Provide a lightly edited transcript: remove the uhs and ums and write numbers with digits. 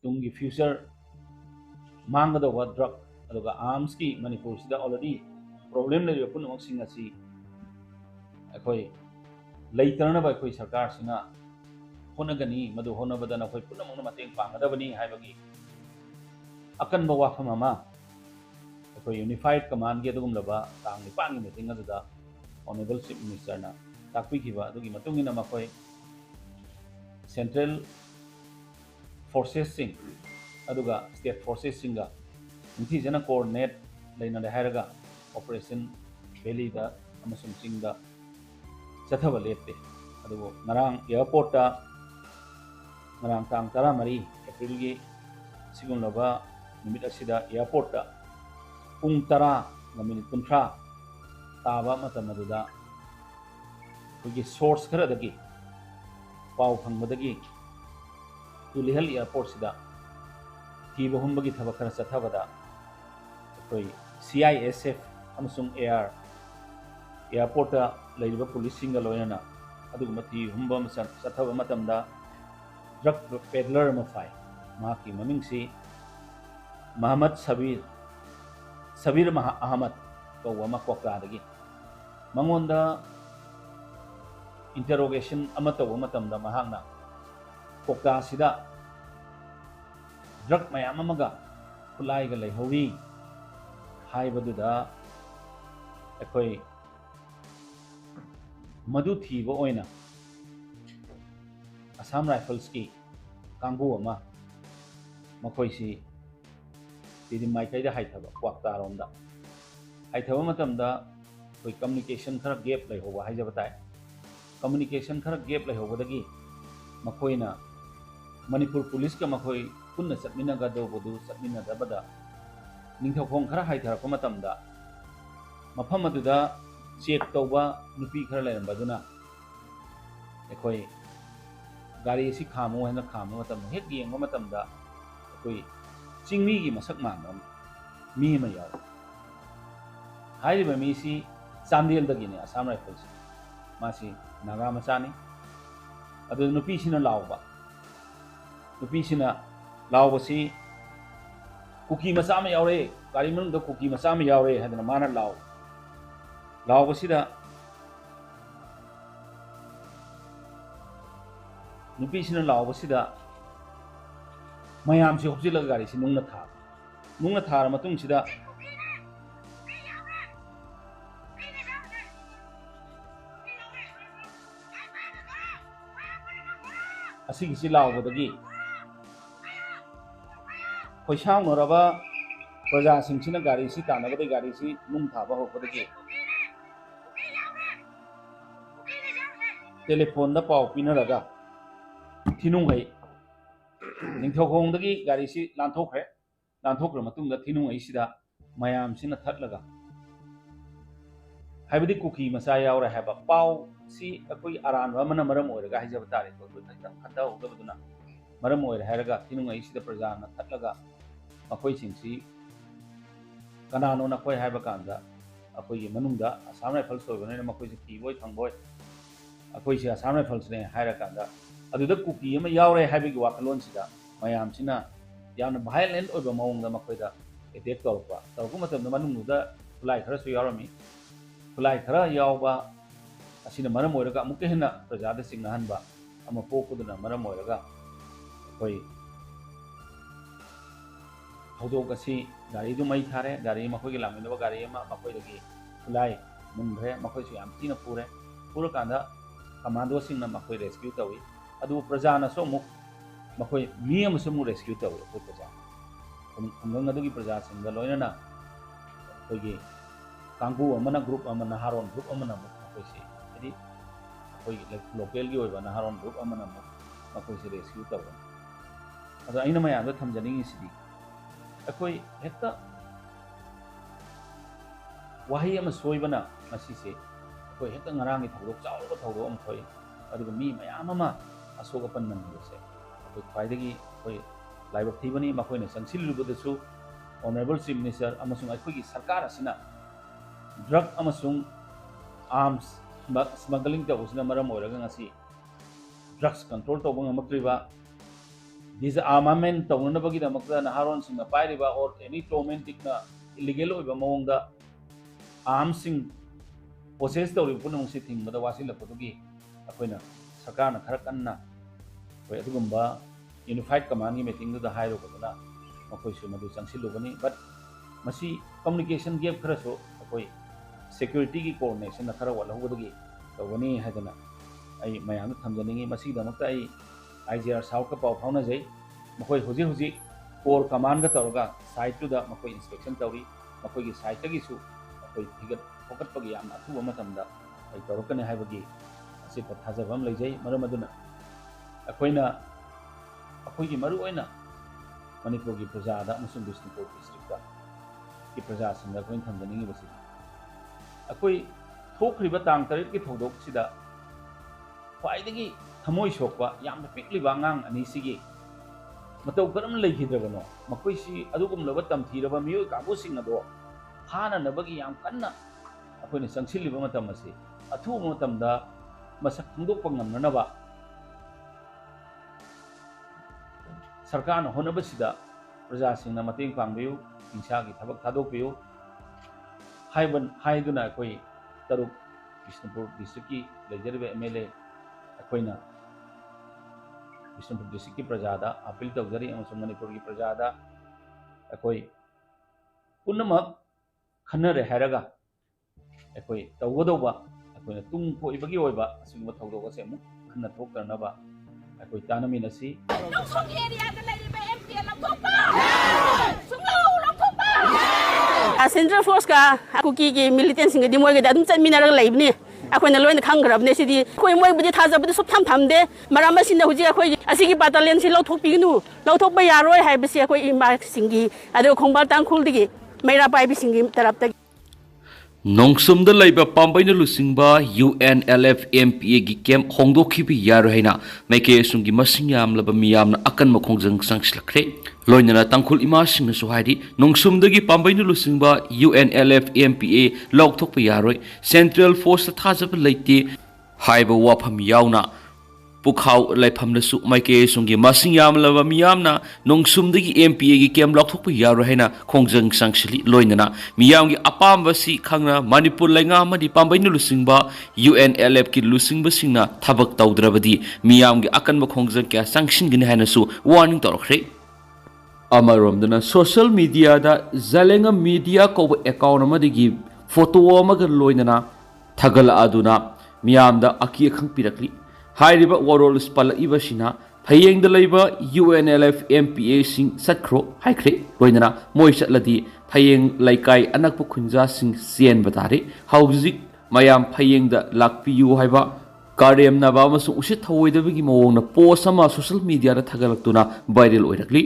tungi future manggadaba drug aduga arms ki Manipur sida already problem le pun mak sing asi akoi leitarna ba koi sarkar sina honagani madu honabadana koi punamang na mateng pangadabani haibagi akan ba wapham ama akoi unified command ge dugum laba tang ni pangi meeting aduda honorable chief minister na takpi kiba adugi matungina makoi central forces sing aduga state forces singa inti jana coordinate laina de haraga operation valley da amasum singda chathaba lette adugo ngarang airport ta ngarang tang 13 april gi sigumlaba numit asida airport ta pung 10 ga minute 30 taba matam aduda kugi source khara dagi pau phangmadagi tulihal airport sida kiba humbagi thaba khara chathabada koi CISF amasung airport ta leiba police singa loyana aduguma thi humba masat chathaba matamda drug peddler ma fai ma ki maming si Muhammad Sabir Ahmad ko wama kokla dagi mangonda interrogation amata wa matamda mahangna kokla sida drug mayam amaga khulai ga leihowi haibaduda akoi madu thiba oina Assam Rifles ki kanggu ama makoi si tidi maikei da haithaba kwakta ronda haithaba matamda koi communication khara gap leihowa haijaba tai communication khara gap leihobadagi makoina Manipur police ka makoi punna satmina ga do bodu satmina da bada ningthokong khara haithara ko matamda mafam aduda check tawba nupi khara leirambaduna ekoi gari si khamo hena khamo matam hek yengba matamda ekoi chingmi gi masak manam mi ma yaw hairiba mi si Chandel dagine Assam Rifles masi Naga machani adu nupi sina lawba si kuki macha ma yawre gari manung da kuki macha ma yawre hadana mana lawba sida nupi sina lawba sida mayam si hopjila gari si nungna thar matung sida asigi si lawbadagi khoisang noraba praja singchina gari si tanabade gari si nung thaba hokadagi telephone da pau pinaraga Thinungai ningthokongdagi gari si lanthokra matungda Thinungai sida mayam sina thatlaga haibadi kuki macha yaura haba pau si akoi aran wa mana maram oiraga haijaba tare ko thakta khata hogabaduna maram oira haraga Thinungai sida praja na thatlaga akoi singsi kanano na koi haiba kanda akoi manungda Assam Rifles soibane makoi si kiboi thangboy akoi si Assam Rifles ne haira kanda aduda kuki ama yaure haibigi wakalon sida mayam sina yamna violent oiba maungda makoida attack tawpa matamda manungda fulai khara su yarami fulai khara yawba asina maram oiraga amuke hena prajada singna hanba ama pokuduna maram oiraga koi hodog asi gari du mai thare gari makoi laminaba gari ama makoi dagi fulai mundre makoi su yam tina pura kanda commando singna makoi rescue tawi adu prajana so muk makoi mi amasamu rescue tawi ko praja kumgang adugi praja singda loinana koigi kanggu amana group amana haron group amana makoi si edi koi local gi oiba na haron group amana makoi si rescue tawi adu aina mayamda thamjaningi sidi akoi hekta wahi ama soibana masise akoi hekta ngarangi thawdok chawba thawdok am thoi aduga mi mayam ama asoga panman se akoi khwaidagi akoi laibak thibani makoina sangsilubadasu honorable chief minister amasung akoi gi sarkar asina drug amasung arms smuggling ta usna maram oiraga ngasi drugs control to bang amakriba disarmament taunabagidamakta naharon singna pairiba or any tormentikna illegal oiba mawongda arms sing possess tawri punamung si thingbada wasilakpadugi akoina sarkarna khara kanna koi adugumba unified command gi meeting da hairo kodana makoi su madu changsilugani but masi communication gap khara so akoi security gi coordination na khara wala hubadagi tawani hadana ai mayam thamjaningi masi damakta ai IGR South ka pau phawna jai makoi huji core command ga tawga site to da makoi inspection tawri makoi gi site gi su akoi thigat fokat pagi yam athu matamda ai tawrokane haibagi asi pa thajabam leijai maram aduna akoina akoi gi maru oina Manipur gi praja da amasung Bishnupur district da ki praja singa koin thamjaningi basi akoi thokriba tang tarit ki thodok sida khwaidagi thamoi sokwa yamna pikliba ngang ani sigi matau karam leikhidrabano makoi si adugum laba tamthiraba miyo kabu singa do hana nabagi yam kanna akoina sangsilliba matam asi athu matamda masak khangdok pangamnaba sarkarna honabasida praja singna mateng pangbiyu ingsa gi thabak thadokbiyu haiduna akoi taruk Bishnupur district ki leijariba MLA akoina Bishnupur district ki prajada appeal tawjari amasung Manipur ki prajada akoi punamak khanare haraga akoi tawgodoba akoina tung phoibagi oiba asingba thawdoga se mu khanna thoktarnaba akoi tanaminasi Central Force ka kuki ki militants ngi dimoy ga adum chanminara laibni akoina loina khangrabne sidi koi moi budi thajabudi sop thamde marama sinna huji akoi asigi battalion si lauthokpignu lauthokba yaroi haibasi akoi ima singi adu khongbal tangkhul digi maira paibi singi tarapta Nongsumda laiba pambaina lusingba UNLF-MPA gi camp hongdokhibi yarohaina maikei sungi masing yamlaba miyamna akan makhongjang sangslakre loinana tangkhul ima singna suhaidi nongsumda gi pambaina lusingba UNLF-MPA lokthokpa yaroi Central Force thajaba leite haiba wapham yauna Pukhau laifamnasu maikei sungi masing yamlaba miyamna nongsumdagi MPA gi camp lokthokpa yarohaina khongjang sangsili loinana miyamgi apambasi khangna Manipur lainga amadi pambaina lusingba UNLF ki lusingba singna thabak tawdrabadi miyamgi akanba khongjang kya sangsingini hainasu warning torkhre amaromdana social media da zalenga media ko account amadigi photo amaga loinana thagala aduna miyamda aki khang pirakli hairiba warol spala ibasina phayeng da leiba UNLF MPA sing satkro haikre loinana moi chatladi phayeng laikai anakpu khunja sing sien batare hauzik mayam phayeng da lakpiyu haiba Karemnarakli usit thawoidabagi mawongna post ama social media da thagalaktuna viral oirakli